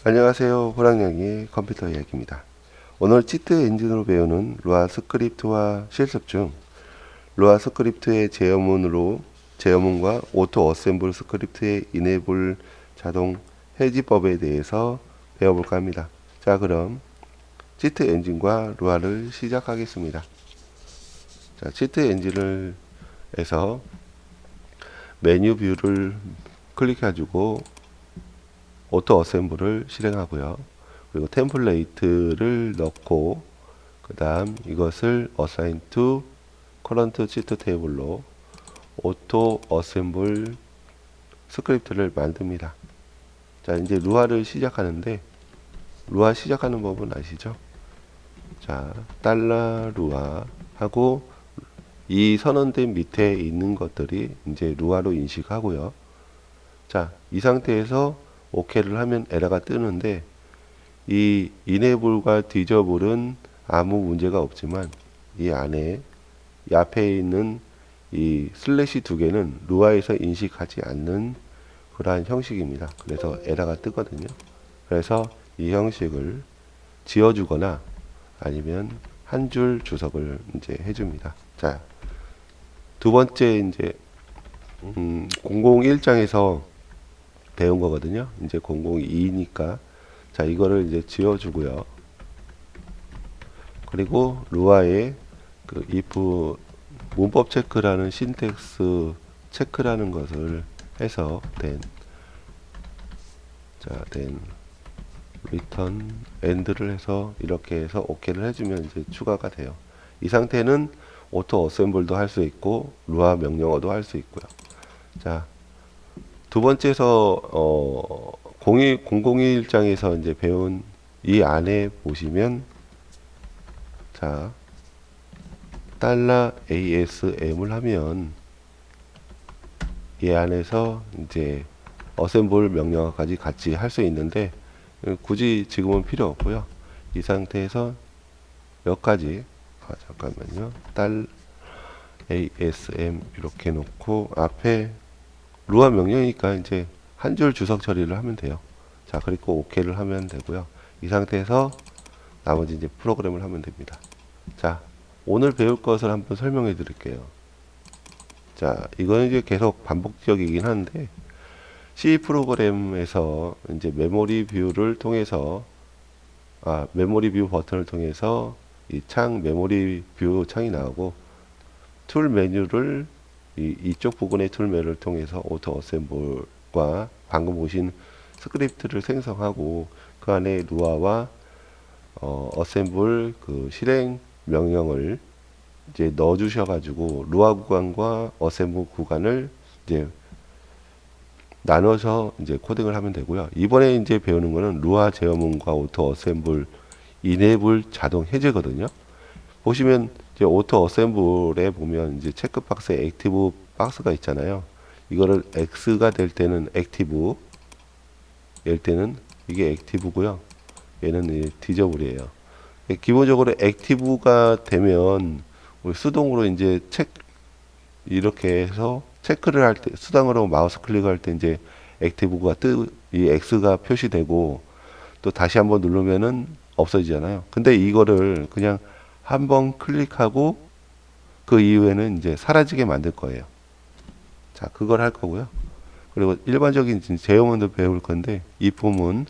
안녕하세요. 호랑이의 컴퓨터 이야기입니다. 오늘 치트 엔진으로 배우는 루아 스크립트와 실습 중 루아 스크립트의 제어문과 오토 어셈블 스크립트의 이네블 자동 해지법에 대해서 배워볼까 합니다. 자, 그럼 치트 엔진과 루아를 시작하겠습니다. 자, 치트 엔진을 해서 메뉴 뷰를 클릭해주고 오토 어셈블을 실행하고요. 그리고 템플레이트를 넣고 그 다음 이것을 assign to current cheat table로 auto assemble 스크립트를 만듭니다. 자, 이제 루아를 시작하는데 루아 시작하는 법은 아시죠? 자, 달러 루아 하고 이 선언된 밑에 있는 것들이 이제 루아로 인식하고요. 자, 이 상태에서 OK를 하면 에러가 뜨는데 이 enable과 disable은 아무 문제가 없지만 이 안에 이 앞에 있는 이 슬래시 두 개는 루아에서 인식하지 않는 그러한 형식입니다. 그래서 에러가 뜨거든요. 그래서 이 형식을 지워주거나 아니면 한 줄 주석을 이제 해줍니다. 자, 두 번째 이제 001장에서 배운 거거든요. 이제 002니까 자, 이거를 이제 지워주고요. 그리고 루아의 그 if 문법 체크라는 신텍스 체크라는 것을 해서 then return end를 해서 이렇게 해서 OK를 해주면 이제 추가가 돼요. 이 상태는 오토 어셈블도 할 수 있고 루아 명령어도 할 수 있고요. 자, 두 번째에서 001장에서 이제 배운 이 안에 보시면 자, $ASM을 하면 이 안에서 이제 어셈블 명령어까지 같이 할 수 있는데 굳이 지금은 필요 없고요. 이 상태에서 여기까지 잠깐만요. $ASM 이렇게 놓고 앞에 루아 명령이니까 이제 한 줄 주석 처리를 하면 돼요. 자, 그리고 OK를 하면 되고요. 이 상태에서 나머지 이제 프로그램을 하면 됩니다. 자, 오늘 배울 것을 한번 설명해 드릴게요. 자, 이거는 이제 계속 반복적이긴 한데 C 프로그램에서 이제 메모리 뷰를 통해서 메모리 뷰 버튼을 통해서 이 창 메모리 뷰 창이 나오고 툴 메뉴를 이쪽 부분의 툴 메뉴를 통해서 오토 어셈블과 방금 보신 스크립트를 생성하고 그 안에 루아와 어셈블 그 실행 명령을 이제 넣어 주셔가지고 루아 구간과 어셈블 구간을 이제 나눠서 이제 코딩을 하면 되고요. 이번에 이제 배우는 거는 루아 제어문과 오토 어셈블 이네블 자동 해제거든요. 보시면 이제 오토 어셈블에 보면 이제 체크 박스에 액티브 박스가 있잖아요. 이거를 X가 될 때는 액티브, 일 때는 이게 액티브고요. 얘는 디저블이에요. 기본적으로 액티브가 되면 우리 수동으로 이제 이렇게 해서 체크를 할 때 수동으로 마우스 클릭할 때 이제 액티브가 이 X가 표시되고 또 다시 한번 누르면은 없어지잖아요. 근데 이거를 그냥 한번 클릭하고 그 이후에는 이제 사라지게 만들 거예요. 자, 그걸 할 거고요. 그리고 일반적인 제어문도 배울 건데 이 폼은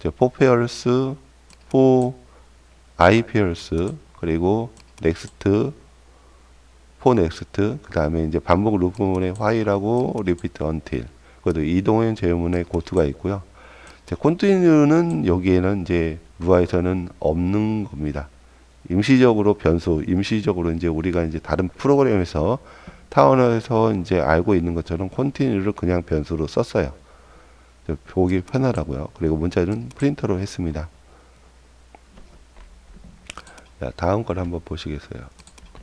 이제 for pairs, for I pairs 그리고 next for next 그 다음에 이제 반복 루프문의 while하고 repeat until 그것도 이동형 제어문의 고투가 있고요. continue는 여기에는 이제 루아에서는 없는 겁니다. 임시적으로 임시적으로 이제 우리가 이제 다른 프로그램에서 타원에서 이제 알고 있는 것처럼 continue를 그냥 변수로 썼어요. 보기 편하라고요. 그리고 문자는 프린터로 했습니다. 자, 다음 걸 한번 보시겠어요.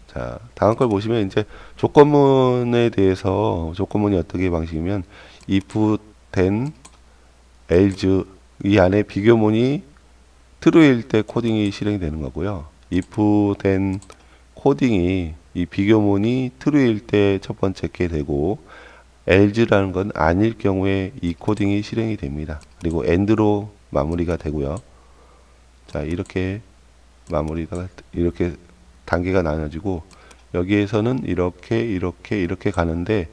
자, 다음 걸 보시면 이제 조건문에 대해서 조건문이 어떻게 방식이면 if then else 이 안에 비교문이 true일 때 코딩이 실행되는 거고요. if then 코딩이 이 비교문이 true일 때 첫 번째 게 되고 else라는 건 아닐 경우에 이 코딩이 실행이 됩니다. 그리고 and로 마무리가 되고요. 자, 이렇게 마무리가 이렇게 단계가 나눠지고 여기에서는 이렇게 가는데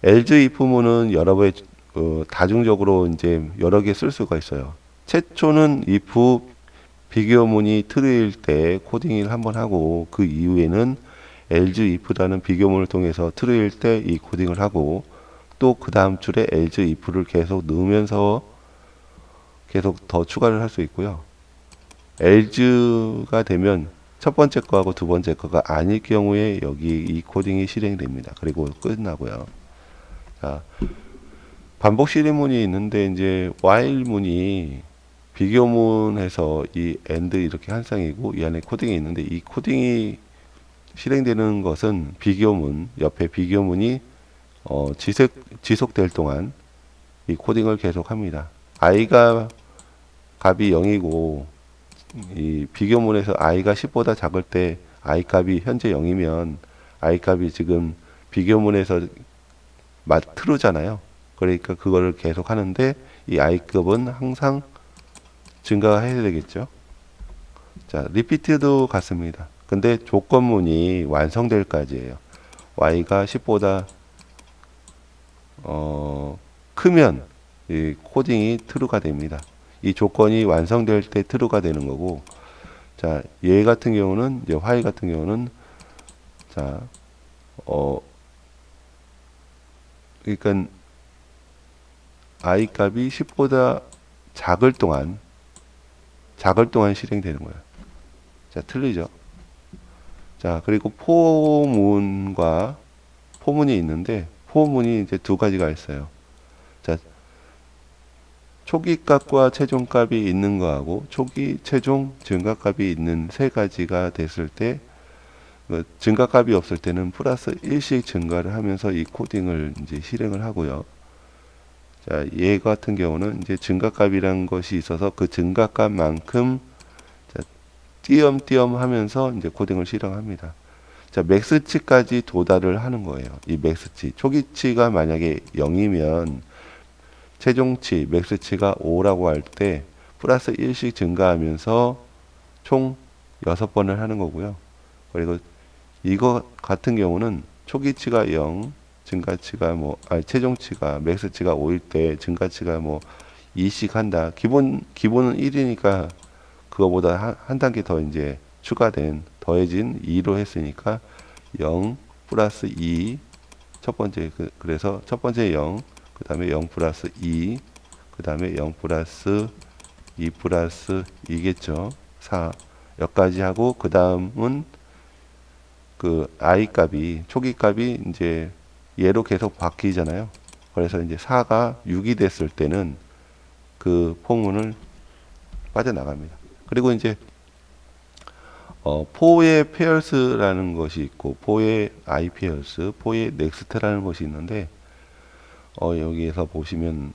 else if문은 여러 번 다중적으로 이제 여러 개 쓸 수가 있어요. 최초는 if 비교문이 true일 때 코딩을 한번 하고 그 이후에는 else if라는 비교문을 통해서 true일 때 이 코딩을 하고 또 그 다음 줄에 else if를 계속 넣으면서 계속 더 추가를 할 수 있고요. else가 되면 첫 번째 거하고 두 번째 거가 아닐 경우에 여기 이 코딩이 실행됩니다. 그리고 끝나고요. 자, 반복 실행문이 있는데 이제 while문이 비교문에서 이 and 이렇게 한 쌍이고 이 안에 코딩이 있는데 이 코딩이 실행되는 것은 비교문 옆에 비교문이 지속될 동안 이 코딩을 계속 합니다. i가 값이 0이고 이 비교문에서 i가 10보다 작을 때 i 값이 현재 0이면 i 값이 지금 비교문에서 true잖아요. 그러니까 그거를 계속 하는데 이 i 값은 항상 증가해야 되겠죠. 자, repeat도 같습니다. 근데 조건문이 완성될 까지예요. y가 10보다 크면 이 코딩이 true가 됩니다. 이 조건이 완성될 때 true가 되는 거고, 자, 얘 같은 경우는 이제 while 같은 경우는 자, 그러니까 i 값이 10보다 작을 동안 실행되는 거예요. 자, 틀리죠. 자, 그리고 포문이 있는데 포문이 이제 두 가지가 있어요. 자, 초기 값과 최종 값이 있는 거하고 초기, 최종, 증가 값이 있는 세 가지가 됐을 때 증가 값이 없을 때는 플러스 1씩 증가를 하면서 이 코딩을 이제 실행을 하고요. 자, 얘 같은 경우는 이제 증가 값이라는 것이 있어서 그 증가 값만큼 띄엄띄엄 하면서 이제 코딩을 실행합니다. 자, 맥스치까지 도달을 하는 거예요. 이 맥스치. 초기치가 만약에 0이면 최종치, 맥스치가 5라고 할 때 플러스 1씩 증가하면서 총 6번을 하는 거고요. 그리고 이거 같은 경우는 초기치가 0, 증가치가 최종치가, 맥스치가 5일 때 증가치가 2씩 한다. 기본은 1이니까 그거보다 한 단계 더 이제 추가된 더해진 2로 했으니까 0 플러스 2 첫 번째 그래서 첫 번째 0 그 다음에 0 플러스 2 그 다음에 0 플러스 2 플러스 2겠죠. 4 여기까지 하고 그 다음은 그 i 값이 초기 값이 이제 얘로 계속 바뀌잖아요. 그래서 이제 4가 6이 됐을 때는 그 포문을 빠져나갑니다. 그리고 이제 포의 페어스라는 것이 있고 포의 i 페어스, 포의 넥스트라는 것이 있는데 여기에서 보시면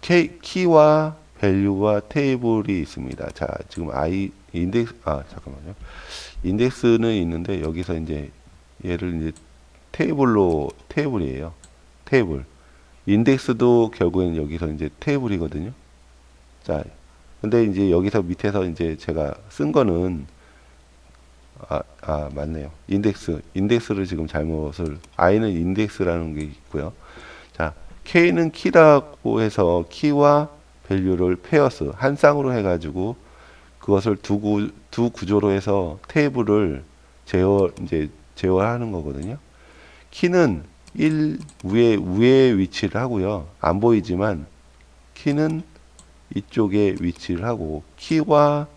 키와 밸류와 테이블이 있습니다. 자, 지금 잠깐만요. 인덱스는 있는데 여기서 이제 얘를 이제 테이블이에요. 테이블. 인덱스도 결국엔 여기서 이제 테이블이거든요. 자, 근데 이제 여기서 밑에서 이제 제가 쓴 거는 맞네요. 인덱스를 지금 i는 인덱스라는 게 있고요. 자, k는 키라고 해서 키와 밸류를 페어스 한 쌍으로 해가지고 그것을 두 구조로 해서 테이블을 제어하는 거거든요. 키는 1 위에 위치를 하고요. 안 보이지만 키는 이쪽에 위치를 하고 키와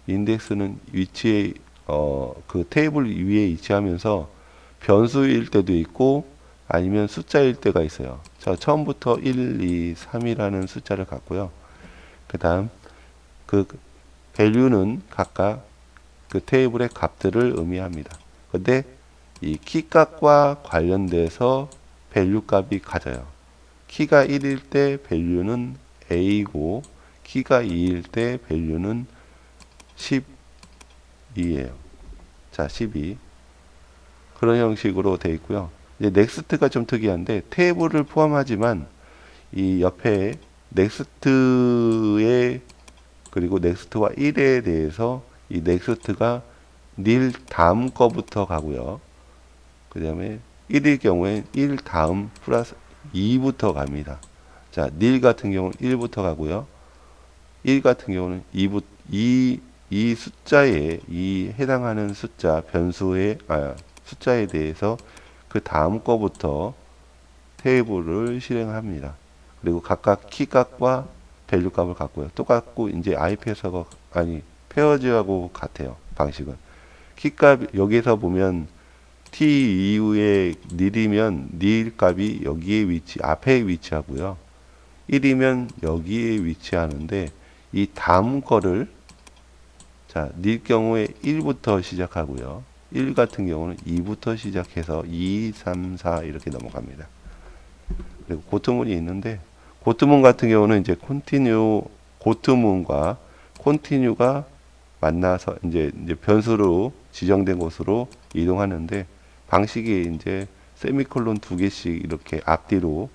인덱스는 위치에 그 테이블 위에 위치하면서 변수일 때도 있고 아니면 숫자일 때가 있어요. 자, 처음부터 1, 2, 3이라는 숫자를 갖고요. 그 다음 그 value는 각각 그 테이블의 값들을 의미합니다. 근데 이 키 값과 관련돼서 value 값이 같아요. 키가 1일 때 value는 a고 키가 2일 때 value는 12예요. 자, 12. 그런 형식으로 되어 있고요. 이제 넥스트가 좀 특이한데 테이블을 포함하지만 이 옆에 넥스트에 그리고 넥스트와 1에 대해서 이 넥스트가 닐 다음 거부터 가고요. 그 다음에 1일 경우엔 1 다음 플러스 2부터 갑니다. 자, 닐 같은 경우는 1부터 가고요. 1 같은 경우는 2이 숫자에 이 해당하는 숫자 변수의 숫자에 대해서 그 다음 거부터 테이블을 실행합니다. 그리고 각각 키값과 밸류 값을 갖고요. 똑같고 이제 IP에서 페어즈하고 같아요. 방식은 키값 여기서 보면 t 이후에 n이면 닐 값이 여기에 앞에 위치하고요. 1이면 여기에 위치하는데 이 다음 거를 자, 닐 경우에 1부터 시작하고요. 1 같은 경우는 2부터 시작해서 2, 3, 4 이렇게 넘어갑니다. 그리고 고트문이 있는데 고트문 같은 경우는 이제 고트문과 콘티뉴가 만나서 이제 변수로 지정된 곳으로 이동하는데 방식이 이제 세미콜론 2개씩 이렇게 앞뒤로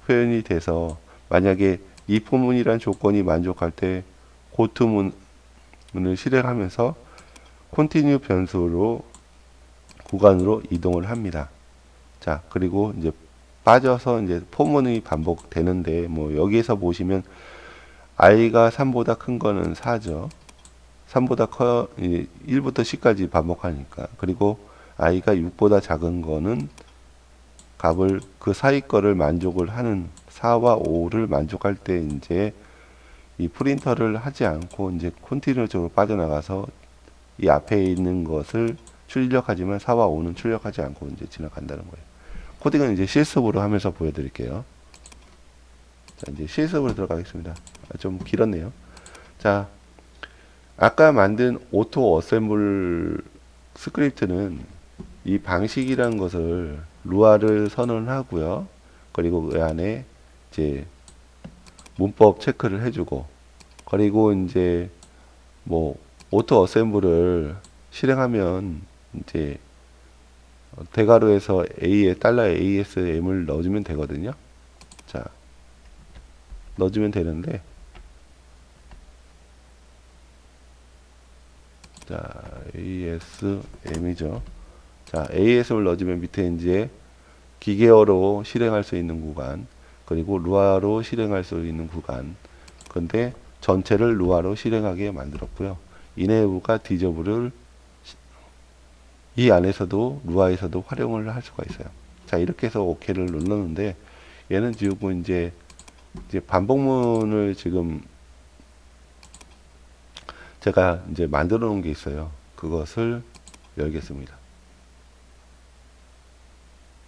표현이 돼서 만약에 if 문이란 조건이 만족할 때 고트문을 실행하면서 continue 변수로 구간으로 이동을 합니다. 자, 그리고 이제 빠져서 이제 포문이 반복되는데 뭐 여기에서 보시면 i가 3보다 큰 거는 4죠. 3보다 커 1부터 10까지 반복하니까. 그리고 i가 6보다 작은 거는 값을 그 사이 거를 만족을 하는 4와 5를 만족할 때 이제 이 프린터를 하지 않고 이제 컨티뉴적으로 빠져나가서 이 앞에 있는 것을 출력하지만 4와 5는 출력하지 않고 이제 지나간다는 거예요. 코딩은 이제 실습으로 하면서 보여드릴게요. 자, 이제 실습으로 들어가겠습니다. 좀 길었네요. 자, 아까 만든 오토 어셈블 스크립트는 이 방식이라는 것을 루아를 선언하고요. 그리고 그 안에 이제 문법 체크를 해주고, 그리고 이제 뭐 오토 어셈블을 실행하면 이제 대괄호에서 A에 $ASM을 넣어주면 되거든요. 자, 넣어주면 되는데, 자, ASM이죠. 자, ASM을 넣어주면 밑에 이제 기계어로 실행할 수 있는 구간, 그리고 루아로 실행할 수 있는 구간. 근데 전체를 루아로 실행하게 만들었고요. 이네이블과 디저블을 이 안에서도 루아에서도 활용을 할 수가 있어요. 자, 이렇게 해서 OK를 눌렀는데 얘는 지금 이제 반복문을 지금 제가 이제 만들어 놓은 게 있어요. 그것을 열겠습니다.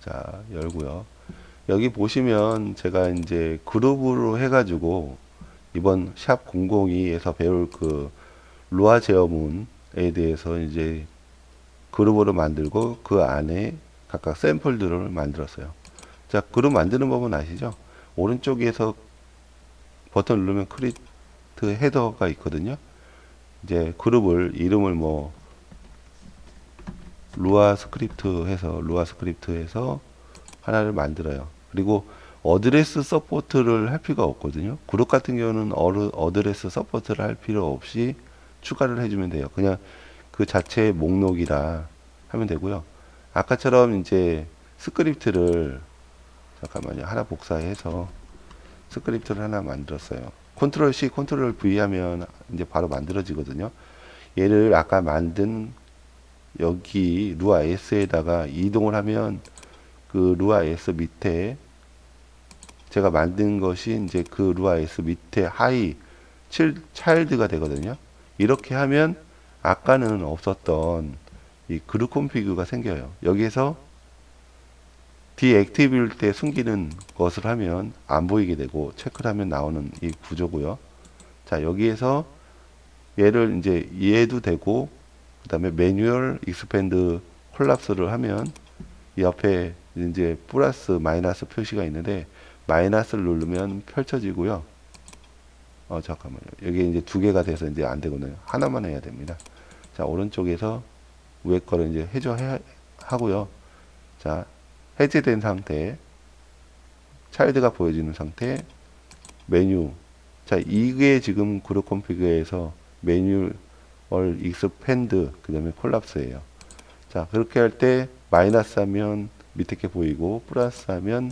자, 열고요. 여기 보시면 제가 이제 그룹으로 해가지고 이번 샵 002에서 배울 그 루아 제어문에 대해서 이제 그룹으로 만들고 그 안에 각각 샘플들을 만들었어요. 자, 그룹 만드는 법은 아시죠? 오른쪽에서 버튼 누르면 크리에이트 헤더가 있거든요. 이제 그룹을 이름을 뭐 루아 스크립트 해서 하나를 만들어요. 그리고 어드레스 서포트를 할 필요가 없거든요. 그룹 같은 경우는 어드레스 서포트를 할 필요 없이 추가를 해주면 돼요. 그냥 그 자체의 목록이라 하면 되고요. 아까처럼 이제 스크립트를 잠깐만요. 하나 복사해서 스크립트를 하나 만들었어요. 컨트롤 C, 컨트롤 V 하면 이제 바로 만들어지거든요. 얘를 아까 만든 여기 루아 S에다가 이동을 하면 그 루아 S 밑에 제가 만든 것이 이제 그 루아 S 밑에 하이 차일드가 되거든요. 이렇게 하면 아까는 없었던 이 그룹 콘피그가 생겨요. 여기에서 디액티브일 때 숨기는 것을 하면 안 보이게 되고 체크를 하면 나오는 이 구조고요. 자, 여기에서 얘를 이제 얘도 되고 그 다음에 매뉴얼 익스펜드 콜랍스를 하면 이 옆에 이제 플러스 마이너스 표시가 있는데 마이너스를 누르면 펼쳐지고요. 잠깐만요. 여기 이제 두 개가 돼서 이제 안 되거든요. 하나만 해야 됩니다. 자, 오른쪽에서 위에 거를 이제 하고요. 자, 해제된 상태, 차일드가 보여지는 상태, 메뉴. 자, 이게 지금 그룹 컨피그에서 메뉴얼 익스펜드 그 다음에 콜랍스예요. 자, 그렇게 할 때 마이너스 하면 밑에 게 보이고 플러스 하면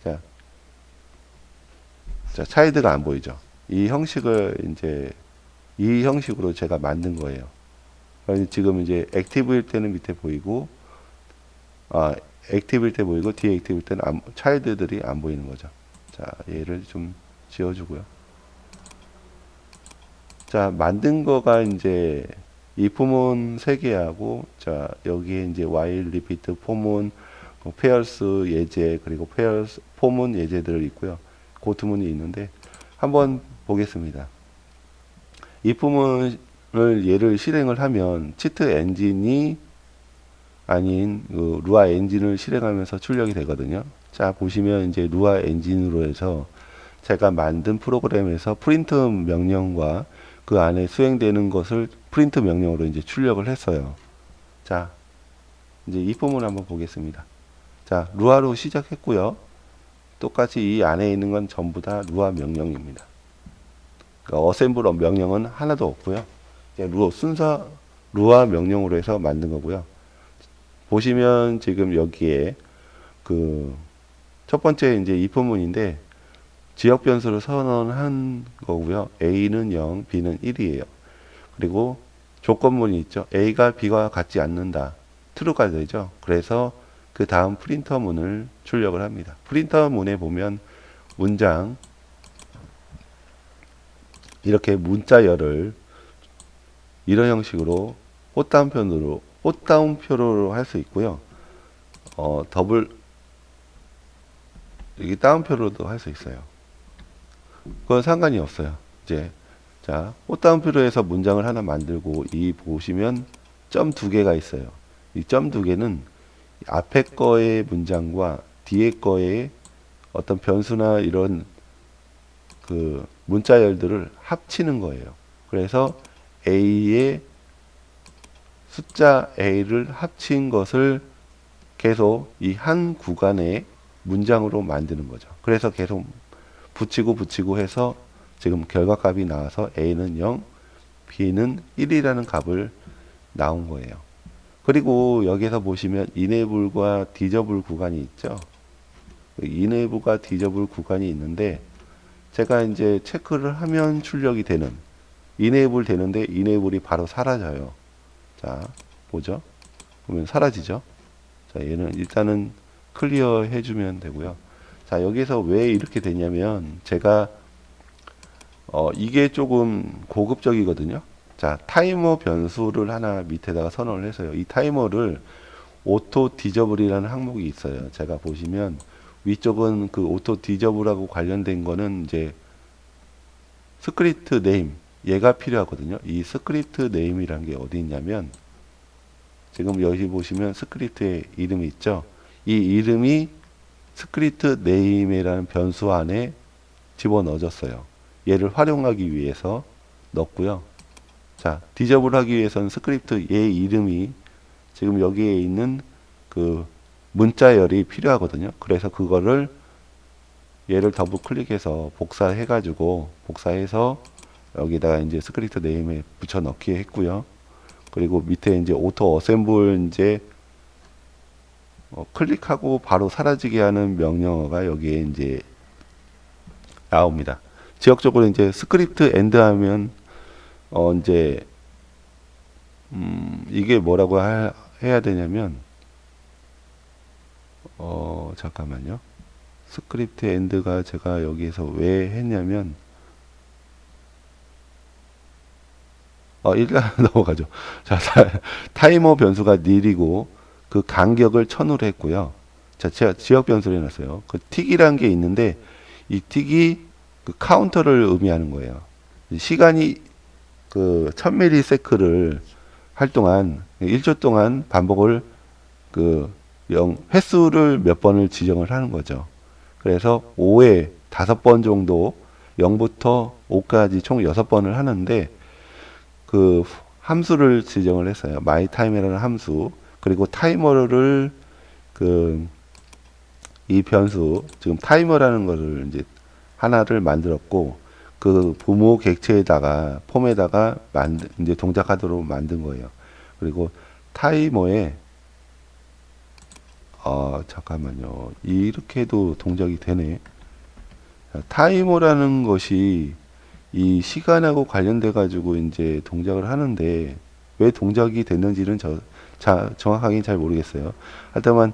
자, 차일드가 안 보이죠. 이 형식을 이제 이 형식으로 제가 만든 거예요. 지금 이제 액티브일 때는 밑에 보이고 액티브일 때 보이고 디액티브일 때는 차일드들이 안 보이는 거죠. 자, 얘를 좀 지워주고요. 자, 만든 거가 이제 이 포문 3개하고 자, 여기에 이제 while, repeat, 포문, pairs 예제 그리고 pairs 포문 예제들 있고요. 고투문이 있는데 한번 보겠습니다. 이 포문을 얘를 실행을 하면 치트 엔진이 아닌 그 루아 엔진을 실행하면서 출력이 되거든요. 자, 보시면 이제 루아 엔진으로 해서 제가 만든 프로그램에서 프린트 명령과 그 안에 수행되는 것을 프린트 명령으로 이제 출력을 했어요. 자, 이제 이 포문을 한번 보겠습니다. 자, 루아로 시작했고요. 똑같이 이 안에 있는 건 전부 다 루아 명령입니다. 그러니까 어셈블 명령은 하나도 없고요. 순서 루아 명령으로 해서 만든 거고요. 보시면 지금 여기에 그 첫 번째 이제 이 포문인데 지역 변수를 선언한 거고요. A는 0, B는 1이에요. 그리고 조건문이 있죠. A가 B와 같지 않는다. true가 되죠. 그래서 그 다음 프린터 문을 출력을 합니다. 프린터 문에 보면 문장 이렇게 문자열을 이런 형식으로 꽃다운표로 할 수 있고요. 여기 다운표로도 할 수 있어요. 그건 상관이 없어요. 이제 자, 꽃다운표로 해서 문장을 하나 만들고 이 보시면 점 2개가 있어요. 이 점 2개는 앞에 거의 문장과 뒤에 거의 어떤 변수나 이런 그 문자열들을 합치는 거예요. 그래서 A의 숫자 A를 합친 것을 계속 이 한 구간의 문장으로 만드는 거죠. 그래서 계속 붙이고 해서 지금 결과값이 나와서 A는 0, B는 1이라는 값을 나온 거예요. 그리고 여기서 보시면 enable과 disable 구간이 있죠. enable과 disable 구간이 있는데 제가 이제 체크를 하면 출력이 되는 enable 되는데 enable이 바로 사라져요. 자, 보죠. 보면 사라지죠. 자, 얘는 일단은 클리어 해주면 되고요. 자, 여기서 왜 이렇게 되냐면 제가 이게 조금 고급적이거든요. 자, 타이머 변수를 하나 밑에다가 선언을 해서요. 이 타이머를 오토 디저블이라는 항목이 있어요. 제가 보시면 위쪽은 그 오토 디저블하고 관련된 거는 이제 스크립트 네임 얘가 필요하거든요. 이 스크립트 네임이란 게 어디 있냐면 지금 여기 보시면 스크립트의 이름이 있죠. 이 이름이 스크립트 네임이라는 변수 안에 집어넣어졌어요. 얘를 활용하기 위해서 넣었고요. 자, 디저블 하기 위해서는 스크립트 얘 이름이 지금 여기에 있는 그 문자열이 필요하거든요. 그래서 그거를 얘를 더블 클릭해서 복사해서 여기다가 이제 스크립트 네임에 붙여 넣기 했고요. 그리고 밑에 이제 오토 어셈블 이제 클릭하고 바로 사라지게 하는 명령어가 여기에 이제 나옵니다. 지역적으로 이제 스크립트 엔드 하면 이제 이게 뭐라고 해야 되냐면 잠깐만요. 스크립트 엔드가 제가 여기에서 왜 했냐면 일단 넘어가죠. 자, 타이머 변수가 nil이고 그 간격을 1000으로 했고요. 자, 제가 지역 변수를 해놨어요. 그 틱이라는 게 있는데 이 틱이 그 카운터를 의미하는 거예요. 시간이 그 1000ms를 할 동안 1초 동안 반복을 그 횟수를 몇 번을 지정을 하는 거죠. 그래서 5에 5번 정도 0부터 5까지 총 6번을 하는데 그 함수를 지정을 했어요. mytime이라는 함수. 그리고 타이머를 그 이 변수 지금 타이머라는 거를 이제 하나를 만들었고 그 부모 객체에다가 폼에다가 이제 동작하도록 만든 거예요. 그리고 타이머에 잠깐만요. 이렇게도 동작이 되네. 타이머라는 것이 이 시간하고 관련돼 가지고 이제 동작을 하는데 왜 동작이 됐는지는 정확하게 잘 모르겠어요. 하여튼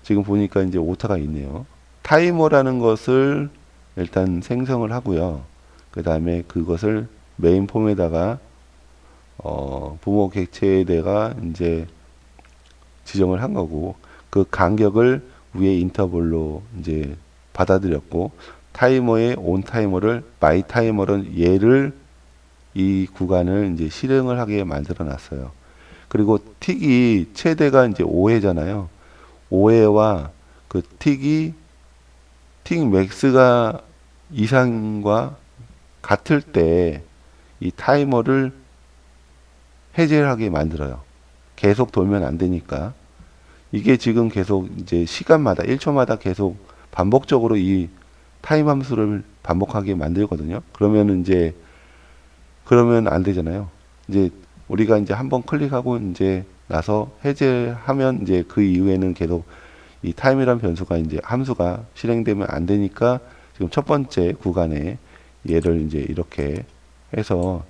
지금 보니까 이제 오타가 있네요. 타이머라는 것을 일단 생성을 하고요. 그 다음에 그것을 메인 폼에다가 부모 객체에다가 이제 지정을 한 거고 그 간격을 위에 인터벌로 이제 받아들였고 타이머의 온 타이머를 마이 타이머는 얘를 이 구간을 이제 실행을 하게 만들어 놨어요. 그리고 틱이 최대가 이제 5회잖아요. 5회와 그 틱 맥스가 이상과 같을 때 이 타이머를 해제하게 만들어요. 계속 돌면 안 되니까. 이게 지금 계속 이제 시간마다 1초마다 계속 반복적으로 이 타임 함수를 반복하게 만들거든요. 그러면 안 되잖아요. 이제 우리가 이제 한번 클릭하고 이제 나서 해제하면 이제 그 이후에는 계속 이 타임이란 변수가 이제 함수가 실행되면 안 되니까 지금 첫 번째 구간에 얘를 이제 이렇게 해서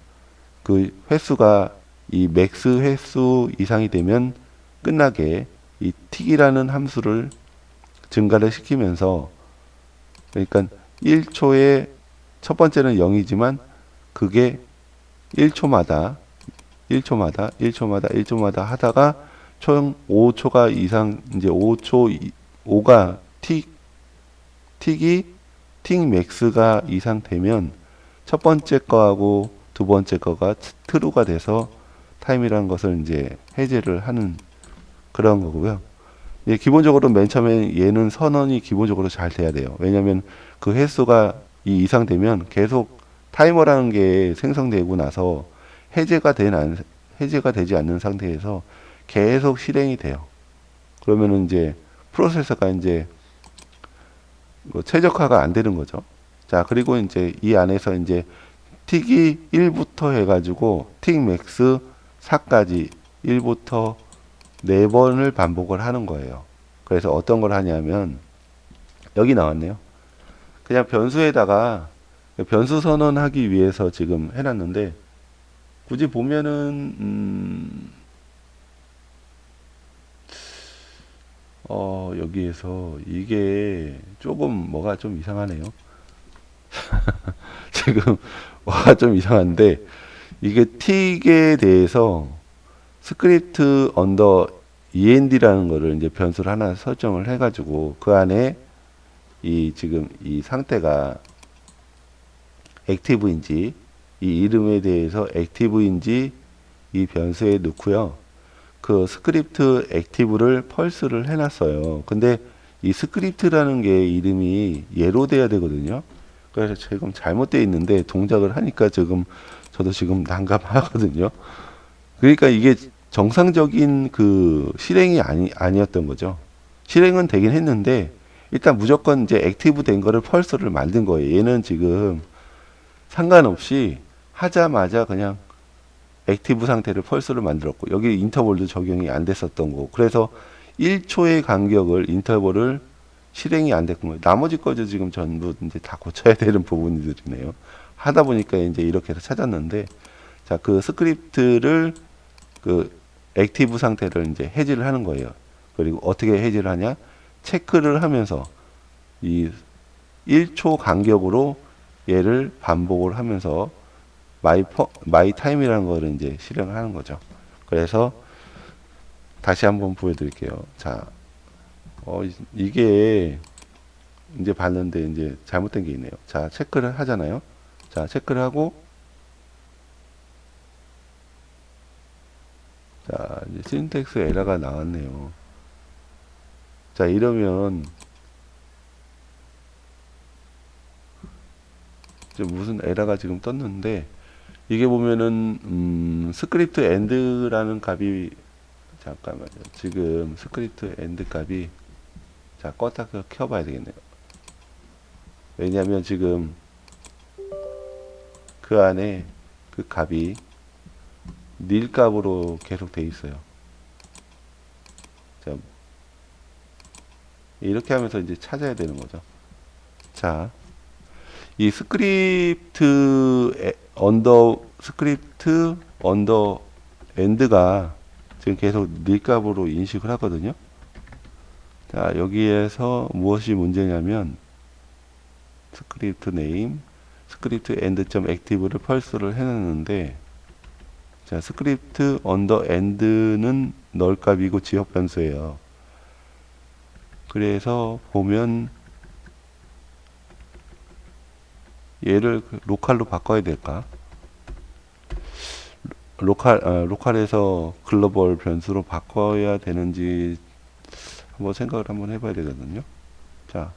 그 횟수가 이 맥스 횟수 이상이 되면 끝나게 이 틱이라는 함수를 증가를 시키면서 그러니까 1초에 첫 번째는 0이지만 그게 1초마다 하다가 총 5초가 이상 이제 5가 틱이 틱 맥스가 이상 되면 첫 번째 거하고 두 번째 거가 트루가 돼서 타임이라는 것을 이제 해제를 하는 그런 거고요. 예, 기본적으로 맨 처음에 얘는 선언이 기본적으로 잘 돼야 돼요. 왜냐하면 그 횟수가 이 이상 되면 계속 타이머라는 게 생성되고 나서 해제가 되지 않는 상태에서 계속 실행이 돼요. 그러면은 이제 프로세서가 이제 뭐 최적화가 안 되는 거죠. 자, 그리고 이제 이 안에서 이제 틱이 1부터 해가지고 틱 맥스 4까지 1부터 4번을 반복을 하는 거예요. 그래서 어떤 걸 하냐면 여기 나왔네요. 그냥 변수에다가 변수 선언하기 위해서 지금 해놨는데 굳이 보면은 여기에서 이게 조금 뭐가 좀 이상하네요. 지금 뭐가 좀 이상한데 이게 틱에 대해서 스크립트 언더 end라는 거를 이제 변수를 하나 설정을 해가지고 그 안에 이 지금 이 상태가 액티브인지 이 이름에 대해서 액티브인지 이 변수에 넣고요. 그 스크립트 액티브를 펄스를 해놨어요. 근데 이 스크립트라는 게 이름이 예로 돼야 되거든요. 그래서 지금 잘못되어 있는데 동작을 하니까 저도 지금 난감하거든요. 그러니까 이게 정상적인 그 실행이 아니었던 거죠. 실행은 되긴 했는데 일단 무조건 이제 액티브 된 거를 펄스를 만든 거예요. 얘는 지금 상관없이 하자마자 그냥 액티브 상태를 펄스를 만들었고 여기 인터벌도 적용이 안 됐었던 거고 그래서 1초의 간격을 인터벌을 실행이 안 됐던 거예요. 나머지 거죠 지금 전부 이제 다 고쳐야 되는 부분들이네요. 하다 보니까 이제 이렇게 해서 찾았는데 자, 그 스크립트를 그 액티브 상태를 이제 해지를 하는 거예요. 그리고 어떻게 해지를 하냐? 체크를 하면서 이 1초 간격으로 얘를 반복을 하면서 마이 타임이라는 거를 이제 실행을 하는 거죠. 그래서 다시 한번 보여드릴게요. 자, 이게 이제 봤는데 이제 잘못된 게 있네요. 자, 체크를 하잖아요. 자, 체크를 하고 자, 이제 신텍스 에러가 나왔네요. 자, 이러면 지금 무슨 에러가 지금 떴는데 이게 보면은 스크립트 엔드라는 값이 잠깐만요. 지금 스크립트 엔드 값이 자, 껐다 켜봐야 되겠네요. 왜냐하면 지금 그 안에 그 값이 닐 값으로 계속 돼 있어요. 자, 이렇게 하면서 이제 찾아야 되는 거죠. 자, 이 스크립트 언더 엔드가 지금 계속 닐 값으로 인식을 하거든요. 자, 여기에서 무엇이 문제냐면 스크립트 네임, 스크립트 엔드.액티브를 액티브를 펄스를 해놨는데, 자, 스크립트 언더 엔드는 널 값이고 지역 변수예요. 그래서 보면 얘를 로컬로 바꿔야 될까? 로컬에서 글로벌 변수로 바꿔야 되는지 한번 생각을 한번 해봐야 되거든요. 자,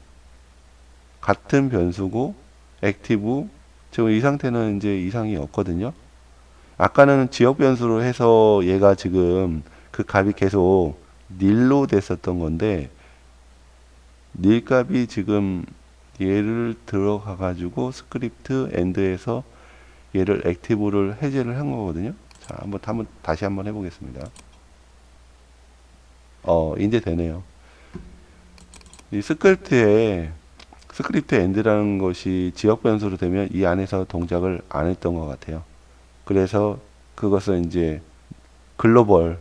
같은 변수고 액티브, 지금 이 상태는 이제 이상이 없거든요. 아까는 지역 변수로 해서 얘가 지금 그 값이 계속 닐로 됐었던 건데, 닐 값이 지금 얘를 들어가 가지고 스크립트 엔드에서 얘를 액티브를 해제를 한 거거든요. 자, 다시 한번 해보겠습니다. 이제 되네요. 이 스크립트 엔드라는 것이 지역 변수로 되면 이 안에서 동작을 안 했던 것 같아요. 그래서 그것을 이제 글로벌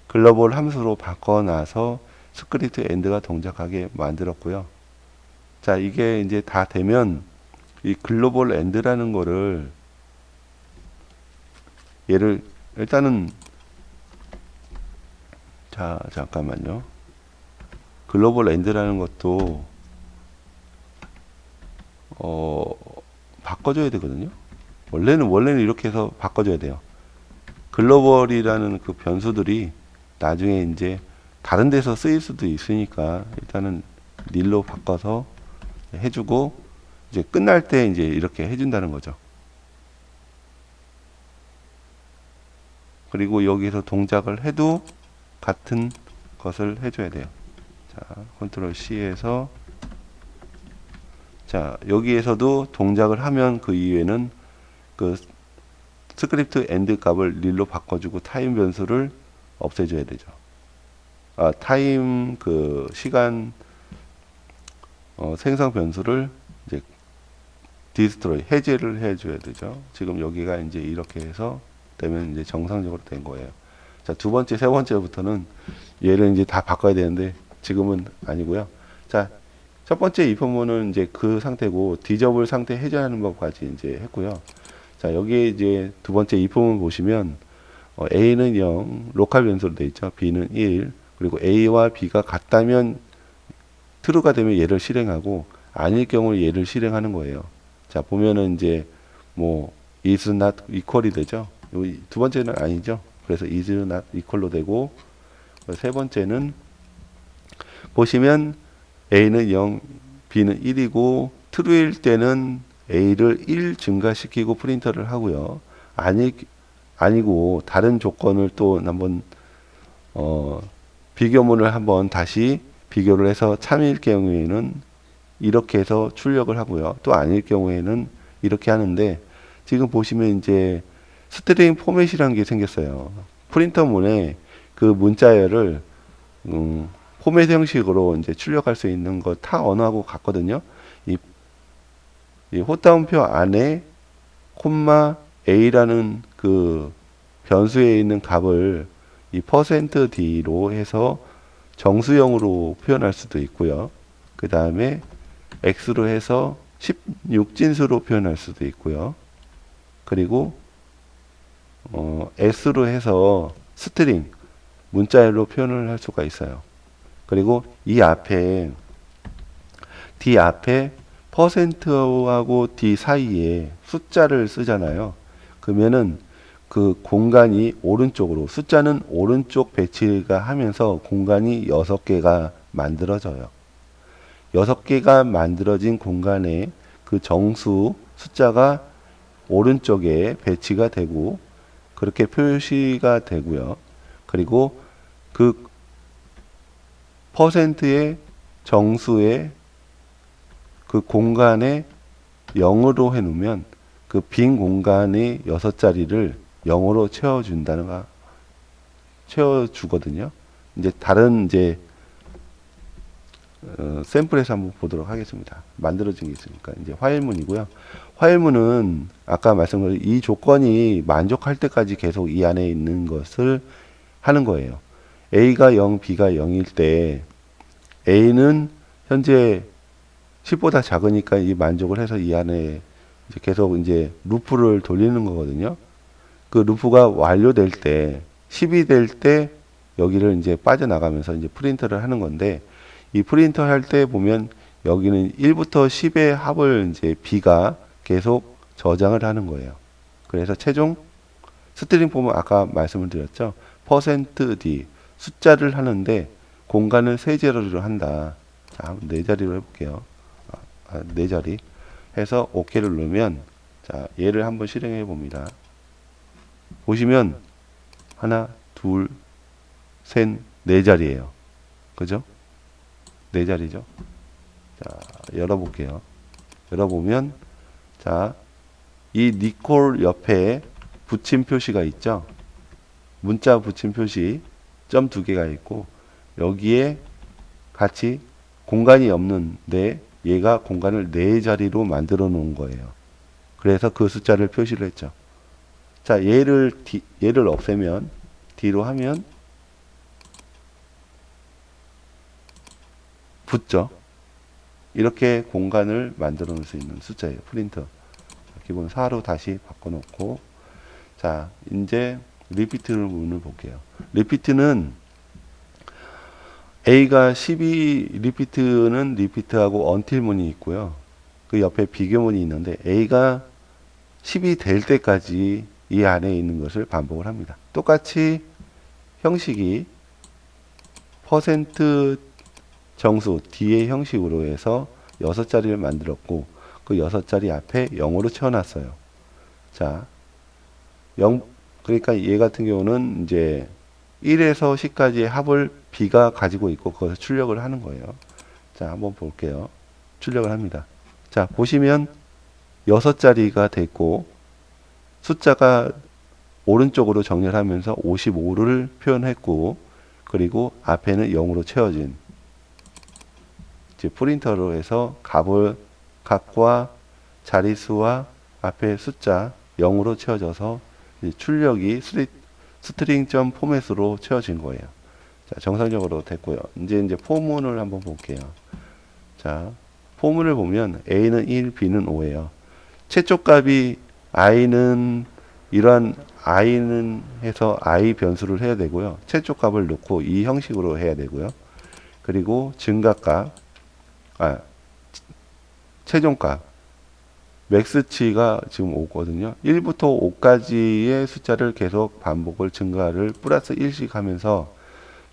함수로 바꿔놔서 스크립트 엔드가 동작하게 만들었고요. 자, 이게 이제 다 되면 이 글로벌 엔드라는 거를 얘를 일단은, 자, 잠깐만요. 글로벌 엔드라는 것도 바꿔줘야 되거든요. 원래는 이렇게 해서 바꿔줘야 돼요. 글로벌이라는 그 변수들이 나중에 이제 다른 데서 쓰일 수도 있으니까 일단은 닐로 바꿔서 해주고, 이제 끝날 때 이제 이렇게 해준다는 거죠. 그리고 여기서 동작을 해도 같은 것을 해줘야 돼요. 자, 컨트롤 C에서, 자, 여기에서도 동작을 하면 그 이후에는 그 스크립트 엔드 값을 닐로 바꿔주고 타임 변수를 없애줘야 되죠. 타임 그 시간 생성 변수를 이제 디스트로이 해제를 해줘야 되죠. 지금 여기가 이제 이렇게 해서 되면 이제 정상적으로 된 거예요. 자, 두 번째, 세 번째부터는 얘를 이제 다 바꿔야 되는데 지금은 아니고요. 자, 첫 번째 if문은 이제 그 상태고 디저블 상태 해제하는 것까지 이제 했고요. 자, 여기에 이제 두 번째 if문 보시면 a는 0, 로컬 변수로 되어 있죠. b는 1, 그리고 a와 b가 같다면 true가 되면 얘를 실행하고, 아닐 경우 얘를 실행하는 거예요. 자, 보면은 이제 뭐 is not equal이 되죠. 두 번째는 아니죠. 그래서 is not equal로 되고, 세 번째는 보시면 a는 0, b는 1이고 true일 때는 a를 1 증가시키고 프린터를 하고요. 아니고 다른 조건을 또 한번 비교문을 한번 다시 비교를 해서 참일 경우에는 이렇게 해서 출력을 하고요. 또 아닐 경우에는 이렇게 하는데, 지금 보시면 이제 스트링 포맷이라는 게 생겼어요. 프린터문에 그 문자열을 포맷 형식으로 이제 출력할 수 있는 거 타 언어하고 같거든요. 이 헛다운표 안에 콤마 a라는 그 변수에 있는 값을 이 %d로 해서 정수형으로 표현할 수도 있고요. 그 다음에 x로 해서 16진수로 표현할 수도 있고요. 그리고 s로 해서 스트링 문자열로 표현을 할 수가 있어요. 그리고 이 앞에 d 앞에 %하고 d 사이에 숫자를 쓰잖아요. 그러면은 그 공간이 오른쪽으로, 숫자는 오른쪽 배치가 하면서 공간이 6개가 만들어져요. 6개가 만들어진 공간에 그 정수 숫자가 오른쪽에 배치가 되고 그렇게 표시가 되고요. 그리고 그 %의 정수의 그 공간에 0으로 해놓으면 그 빈 공간의 6자리를 0으로 채워주거든요. 이제 다른 이제 샘플에서 한번 보도록 하겠습니다. 만들어진 게 있으니까. 이제 화일문이고요. 화일문은 아까 말씀드린 이 조건이 만족할 때까지 계속 이 안에 있는 것을 하는 거예요. A가 0, B가 0일 때 A는 현재 10보다 작으니까 이 만족을 해서 이 안에 이제 계속 이제 루프를 돌리는 거거든요. 그 루프가 완료될 때 10이 될 때 여기를 이제 빠져나가면서 이제 프린터를 하는 건데, 이 프린터 할 때 보면 여기는 1부터 10의 합을 이제 B가 계속 저장을 하는 거예요. 그래서 최종 스트링 보면 아까 말씀을 드렸죠. %d 숫자를 하는데 공간을 세 자리로 한다. 자, 네 자리로 해볼게요. 네 자리 해서 OK를 누르면, 자, 얘를 한번 실행해 봅니다. 보시면 하나, 둘, 셋, 네 자리예요. 그죠? 네 자리죠. 자, 열어볼게요. 열어보면, 자, 이 니콜 옆에 붙임 표시가 있죠. 문자 붙임 표시 점 두 개가 있고, 여기에 같이 공간이 없는데 얘가 공간을 네 자리로 만들어 놓은 거예요. 그래서 그 숫자를 표시를 했죠. 자, 얘를 없애면, D로 하면 붙죠. 이렇게 공간을 만들어 놓을 수 있는 숫자예요. 프린터. 기본 4로 다시 바꿔놓고, 자, 이제 리피트 문을 볼게요. 리피트는 A가 12, 리피트는 리피트하고 until 문이 있고요. 그 옆에 비교문이 있는데 A가 10이 될 때까지 이 안에 있는 것을 반복을 합니다. 똑같이 형식이 퍼센트 정수 D의 형식으로 해서 6자리를 만들었고, 그 6자리 앞에 0으로 채워놨어요. 자, 0, 그러니까 얘 같은 경우는 이제 1에서 10까지의 합을 B가 가지고 있고 그것을 출력을 하는 거예요. 자, 한번 볼게요. 출력을 합니다. 자, 보시면 6자리가 됐고 숫자가 오른쪽으로 정렬하면서 55를 표현했고, 그리고 앞에는 0으로 채워진, 이제 프린터로 해서 값과 자릿수와 앞에 숫자 0으로 채워져서 출력이 스트링 포맷으로 채워진 거예요. 자, 정상적으로 됐고요. 이제 포문을 한번 볼게요. 자, 포문을 보면 A는 1, B는 5예요. 최초 값이 I는 이러한 I는 해서 I 변수를 해야 되고요. 최초 값을 넣고 이 형식으로 해야 되고요. 그리고 증가값, 최종값, 맥스치가 지금 5거든요. 1부터 5까지의 숫자를 계속 반복을 증가를 플러스 1씩 하면서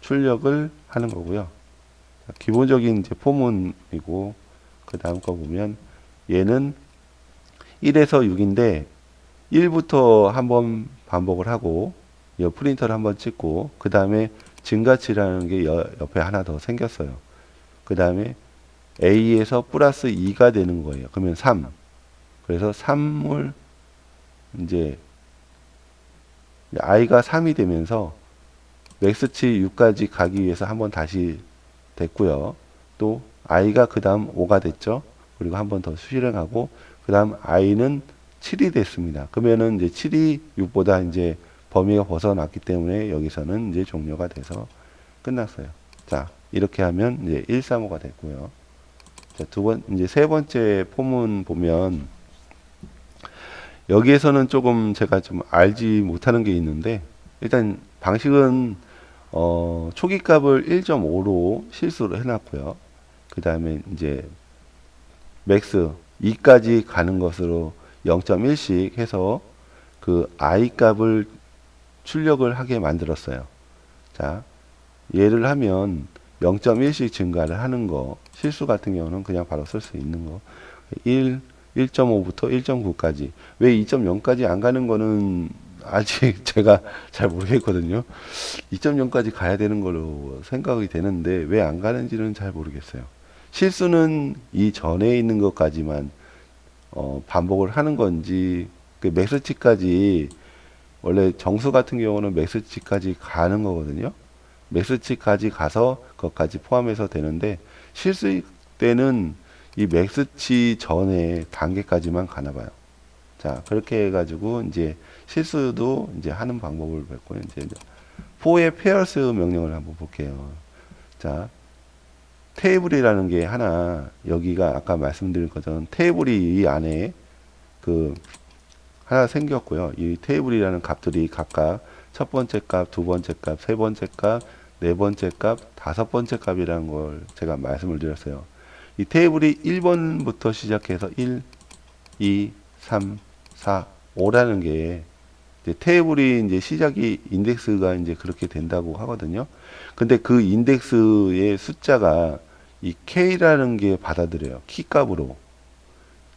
출력을 하는 거고요. 기본적인 이제 포문이고, 그 다음 거 보면 얘는 1에서 6인데 1부터 한번 반복을 하고 이 프린터를 한번 찍고, 그 다음에 증가치라는 게 옆에 하나 더 생겼어요. 그 다음에 A에서 플러스 2가 되는 거예요. 그러면 3. 그래서 3을 이제 I가 3이 되면서 맥스치 6까지 가기 위해서 한번 다시 됐고요. 또 I가 그 다음 5가 됐죠. 그리고 한번 더 실행하고, 그 다음 I는 7이 됐습니다. 그러면은 이제 7이 6보다 이제 범위가 벗어났기 때문에 여기서는 이제 종료가 돼서 끝났어요. 자, 이렇게 하면 이제 135가 됐고요. 자, 이제 세 번째 포문 보면 여기에서는 조금 제가 좀 알지 못하는 게 있는데, 일단 방식은 초기 값을 1.5로 실수를 해놨고요. 그 다음에 이제 맥스 2까지 가는 것으로 0.1씩 해서 그 I 값을 출력을 하게 만들었어요. 자, 얘를 하면 0.1씩 증가를 하는 거, 실수 같은 경우는 그냥 바로 쓸 수 있는 거, 1.5부터 1.9까지. 왜 2.0까지 안 가는 거는 아직 제가 잘 모르겠거든요. 2.0까지 가야 되는 걸로 생각이 되는데 왜 안 가는지는 잘 모르겠어요. 실수는 이 전에 있는 것까지만 반복을 하는 건지, 그 맥스치까지, 원래 정수 같은 경우는 맥스치까지 가는 거거든요. 맥스치까지 가서 그것까지 포함해서 되는데, 실수 때는 이 맥스치 전에 단계까지만 가나 봐요. 자, 그렇게 해가지고 이제 실수도 이제 하는 방법을 뵙고요. 이제 for의 pairs 명령을 한번 볼게요. 자, 테이블이라는 게 하나, 여기가 아까 말씀드린 것처럼 테이블이 이 안에 그 하나 생겼고요. 이 테이블이라는 값들이 각각 첫 번째 값, 두 번째 값, 세 번째 값, 네 번째 값, 다섯 번째 값이라는 걸 제가 말씀을 드렸어요. 이 테이블이 1번부터 시작해서 1, 2, 3, 4, 5라는 게 이제 테이블이 이제 시작이 인덱스가 이제 그렇게 된다고 하거든요. 근데 그 인덱스의 숫자가 이 K라는 게 받아들여요. 키 값으로.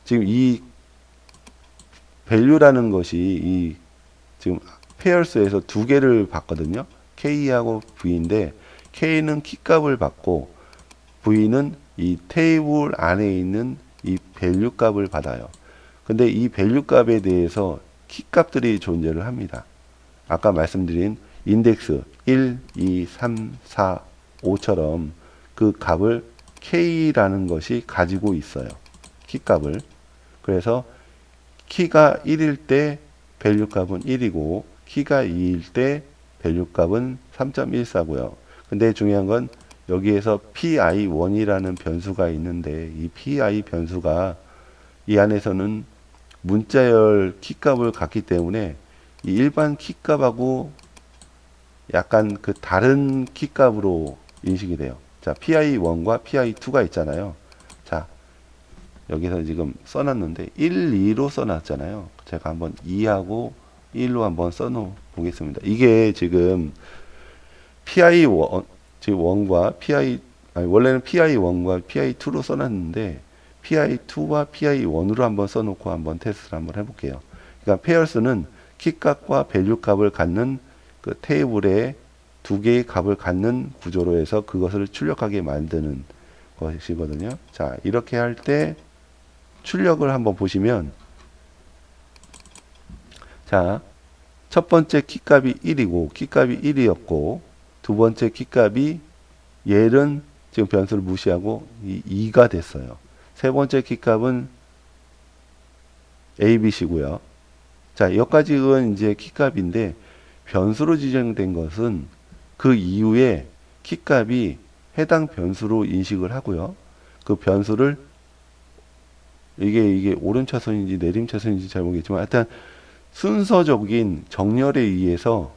지금 이 value라는 것이 이 지금 페어스에서 두 개를 받거든요. K하고 V인데 K는 키 값을 받고 V는 이 테이블 안에 있는 이 value 값을 받아요. 근데 이 value 값에 대해서 키 값들이 존재를 합니다. 아까 말씀드린 인덱스 1, 2, 3, 4, 5처럼 그 값을 K라는 것이 가지고 있어요. 키 값을. 그래서 키가 1일 때 밸류 값은 1이고 키가 2일 때 밸류 값은 3.14고요. 근데 중요한 건 여기에서 pi1이라는 변수가 있는데 이 pi 변수가 이 안에서는 문자열 키 값을 갖기 때문에 이 일반 키 값하고 약간 그 다른 키 값으로 인식이 돼요. 자, pi1과 pi2가 있잖아요. 자, 여기서 지금 써놨는데 1, 2로 써놨잖아요. 제가 한번 2하고 1로 한번 써놓 보겠습니다. 이게 지금 pi1, 지금 1과 pi, 아니 원래는 pi1과 pi2로 써놨는데 pi2와 pi1으로 한번 써놓고 한번 테스트를 한번 해볼게요. 그러니까 페어스는 키값과 밸류 값을 갖는 그 테이블에 두 개의 값을 갖는 구조로 해서 그것을 출력하게 만드는 것이거든요. 자, 이렇게 할 때 출력을 한번 보시면, 자, 첫 번째 키값이 1이고 키값이 1이었고 두 번째 키값이 얘는 지금 변수를 무시하고 2가 됐어요. 세 번째 키값은 A, B, C고요. 자, 여기까지는 이제 키값인데 변수로 지정된 것은 그 이후에 키값이 해당 변수로 인식을 하고요. 그 변수를 이게 오름 차선인지 내림 차선인지 잘 모르겠지만 하여튼 순서적인 정렬에 의해서,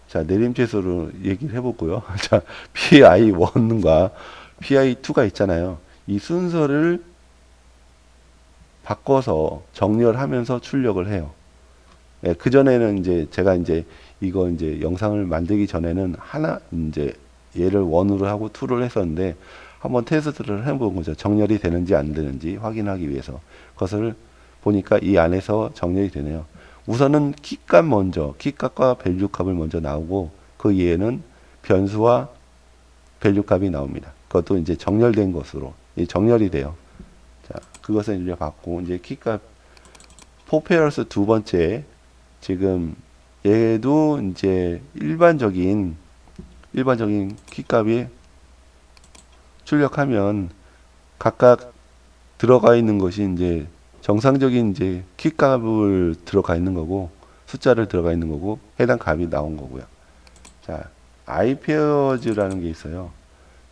자, 내림 차선으로 얘기를 해보고요. 자, PI1과 PI2가 있잖아요. 이 순서를 바꿔서 정렬하면서 출력을 해요. 예, 그 전에는 이제 제가 이제 이거 이제 영상을 만들기 전에는 하나 이제 얘를 1으로 하고 2를 했었는데 한번 테스트를 해본 거죠. 정렬이 되는지 안 되는지 확인하기 위해서. 그것을 보니까 이 안에서 정렬이 되네요. 우선은 키값 먼저, 키값과 밸류 값을 먼저 나오고 그 이해는 변수와 밸류 값이 나옵니다. 그것도 이제 정렬된 것으로 정렬이 돼요. 자, 그것을 이제 받고 이제 키값 포페어스 두 번째, 지금 얘도 이제 일반적인 키값이 출력하면 각각 들어가 있는 것이 이제 정상적인 이제 키값을 들어가 있는 거고 숫자를 들어가 있는 거고 해당 값이 나온 거고요. 자, iPairs라는 게 있어요.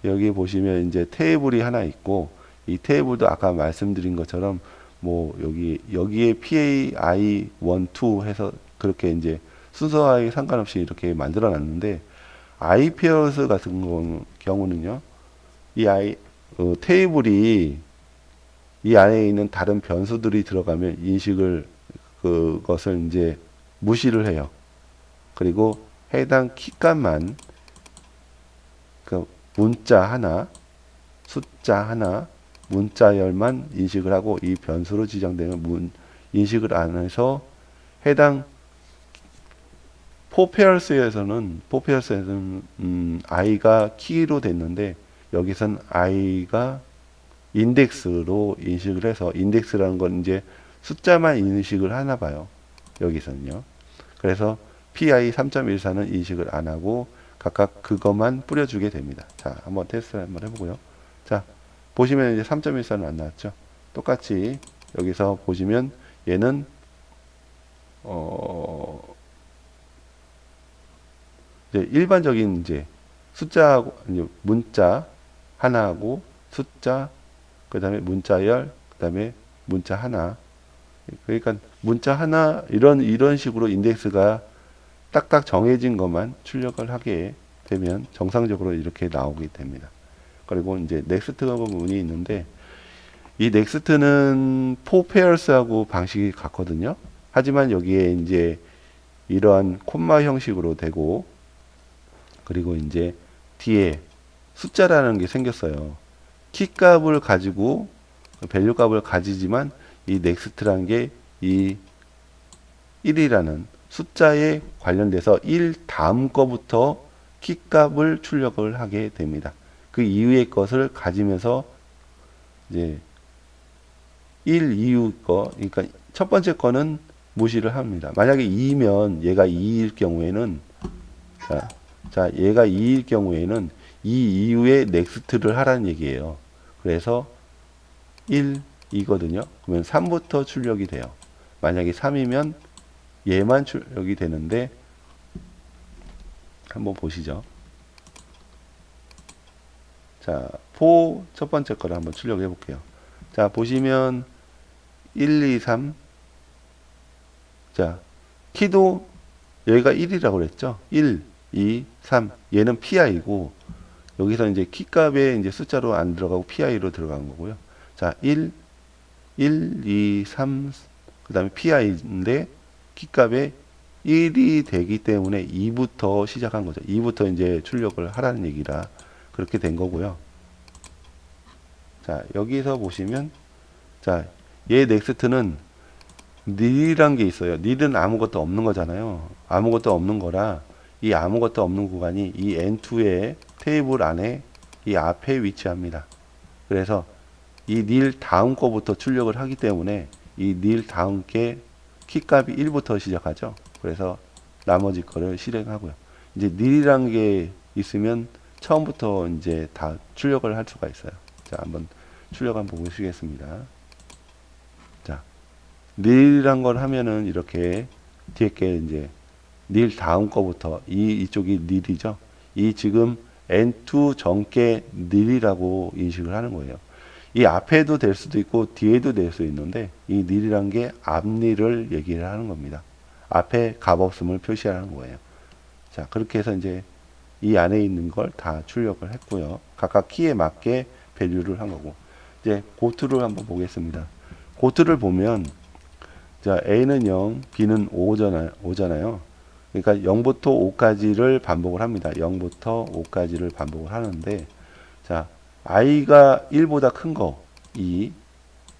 여기 보시면 이제 테이블이 하나 있고 이 테이블도 아까 말씀드린 것처럼 뭐 여기에 PAI 1, 2 해서 그렇게 이제 순서와에 상관없이 이렇게 만들어 놨는데 iPairs 같은 경우는요. 이 테이블이 이 안에 있는 다른 변수들이 들어가면 인식을 그것을 이제 무시를 해요. 그리고 해당 키값만 그 문자 하나, 숫자 하나, 문자열만 인식을 하고 이 변수로 지정되는 인식을 안 해서 해당 포페어스에서는 i가 키로 됐는데 여기선 i가 인덱스로 인식을 해서, 인덱스라는 건 이제 숫자만 인식을 하나 봐요. 여기서는요. 그래서 PI 3.14는 인식을 안 하고 각각 그것만 뿌려주게 됩니다. 자, 한번 테스트 한번 해보고요. 자, 보시면 이제 3.14는 안 나왔죠. 똑같이 여기서 보시면 얘는 이제 일반적인 이제 숫자하고 이제 문자 하나하고 숫자, 그 다음에 문자열, 그 다음에 문자 하나. 그러니까 문자 하나 이런 식으로 인덱스가 딱딱 정해진 것만 출력을 하게 되면 정상적으로 이렇게 나오게 됩니다. 그리고 이제 넥스트 부분이 있는데, 이 넥스트는 포페어스하고 방식이 같거든요. 하지만 여기에 이제 이러한 콤마 형식으로 되고, 그리고 이제 뒤에 숫자라는 게 생겼어요. 키 값을 가지고 밸류 값을 가지지만 이 넥스트라는 게 이 1이라는 숫자에 관련돼서 1 다음 거부터 키 값을 출력을 하게 됩니다. 그 이후의 것을 가지면서 이제 1 이후 거, 그러니까 첫 번째 거는 무시를 합니다. 만약에 2면 얘가 2일 경우에는, 자, 얘가 2일 경우에는 이 이후에 넥스트를 하라는 얘기예요. 그래서 1, 2거든요. 그러면 3부터 출력이 돼요. 만약에 3이면 얘만 출력이 되는데, 한번 보시죠. 자, 포 첫 번째 거를 한번 출력해 볼게요. 자, 보시면 1, 2, 3. 자, 키도 여기가 1이라고 그랬죠. 1, 2, 3. 얘는 PI고, 여기서 이제 키 값에 이제 숫자로 안 들어가고 PI로 들어간 거고요. 자, 1, 2, 3, 그 다음에 PI인데, 키 값에 1이 되기 때문에 2부터 시작한 거죠. 2부터 이제 출력을 하라는 얘기라 그렇게 된 거고요. 자, 여기서 보시면, 자, 얘 넥스트는 nil이란 게 있어요. nil은 아무것도 없는 거잖아요. 아무것도 없는 거라, 이 아무것도 없는 구간이 이 n2의 테이블 안에 이 앞에 위치합니다. 그래서 이 nil 다음 거부터 출력을 하기 때문에 이 nil 다음 게 키값이 1부터 시작하죠. 그래서 나머지 거를 실행하고요. 이제 nil이란 게 있으면 처음부터 이제 다 출력을 할 수가 있어요. 자, 한번 출력 한번 보시겠습니다. 자, nil이란 걸 하면은 이렇게 뒤에 게 이제 nil 다음 거부터 이쪽이 nil이죠. 이 지금 n2 전께 nil이라고 인식을 하는 거예요. 이 앞에도 될 수도 있고 뒤에도 될 수 있는데, 이 nil이란 게 앞 nil을 얘기를 하는 겁니다. 앞에 값 없음을 표시하는 거예요. 자, 그렇게 해서 이제 이 안에 있는 걸 다 출력을 했고요. 각각 키에 맞게 밸류를 한 거고. 이제 고투를 한번 보겠습니다. 고투를 보면, 자, A는 0, B는 5잖아요. 그러니까 0부터 5까지를 반복을 합니다. 0부터 5까지를 반복을 하는데, 자, i가 1보다 큰 거, 2.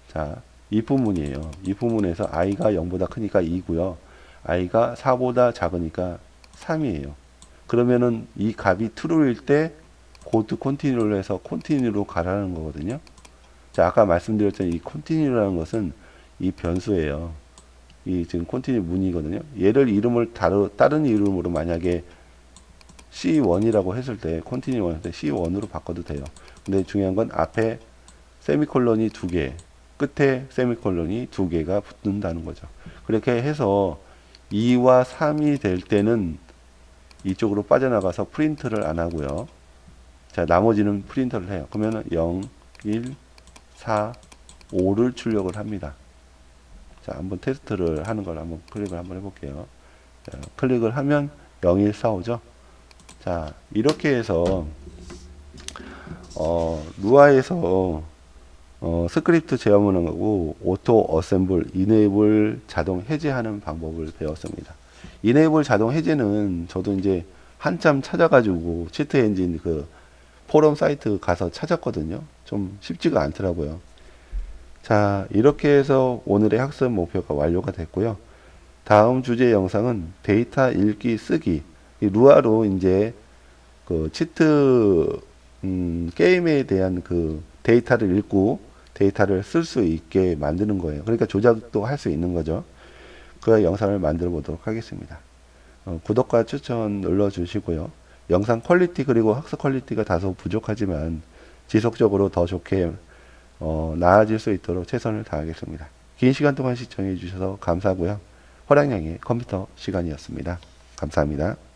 자, 이 부분이에요. 이 부분에서 i가 0보다 크니까 2고요. i가 4보다 작으니까 3이에요. 그러면은 이 값이 true일 때 go to continue로 해서 continue로 가라는 거거든요. 자, 아까 말씀드렸던 이 continue라는 것은 이 변수예요. 이 지금 continue 문이거든요. 얘를 이름을 다른 이름으로 만약에 C1이라고 했을 때 continue 1 할 때 C1으로 바꿔도 돼요. 근데 중요한 건 앞에 세미콜론이 2개, 끝에 세미콜론이 2개가 붙는다는 거죠. 그렇게 해서 2와 3이 될 때는 이쪽으로 빠져나가서 프린트를 안 하고요. 자, 나머지는 프린터를 해요. 그러면 0, 1, 4, 5를 출력을 합니다. 자, 한번 테스트를 하는 걸 한번 클릭을 한번 해볼게요. 자, 클릭을 하면 0, 1, 4, 5죠. 자, 이렇게 해서 루아에서 스크립트 제어문을 하고 오토 어셈블, 이네이블 자동 해제하는 방법을 배웠습니다. 이네이블 자동 해제는 저도 이제 한참 찾아가지고 치트 엔진 그 포럼 사이트 가서 찾았거든요. 좀 쉽지가 않더라고요. 자, 이렇게 해서 오늘의 학습 목표가 완료가 됐고요. 다음 주제 영상은 데이터 읽기 쓰기, 이 루아로 이제 그 치트 게임에 대한 그 데이터를 읽고 데이터를 쓸 수 있게 만드는 거예요. 그러니까 조작도 할 수 있는 거죠. 그 영상을 만들어 보도록 하겠습니다. 구독과 추천 눌러 주시고요. 영상 퀄리티 그리고 학습 퀄리티가 다소 부족하지만 지속적으로 더 좋게 나아질 수 있도록 최선을 다하겠습니다. 긴 시간 동안 시청해 주셔서 감사하고요. 허량양의 컴퓨터 시간이었습니다. 감사합니다.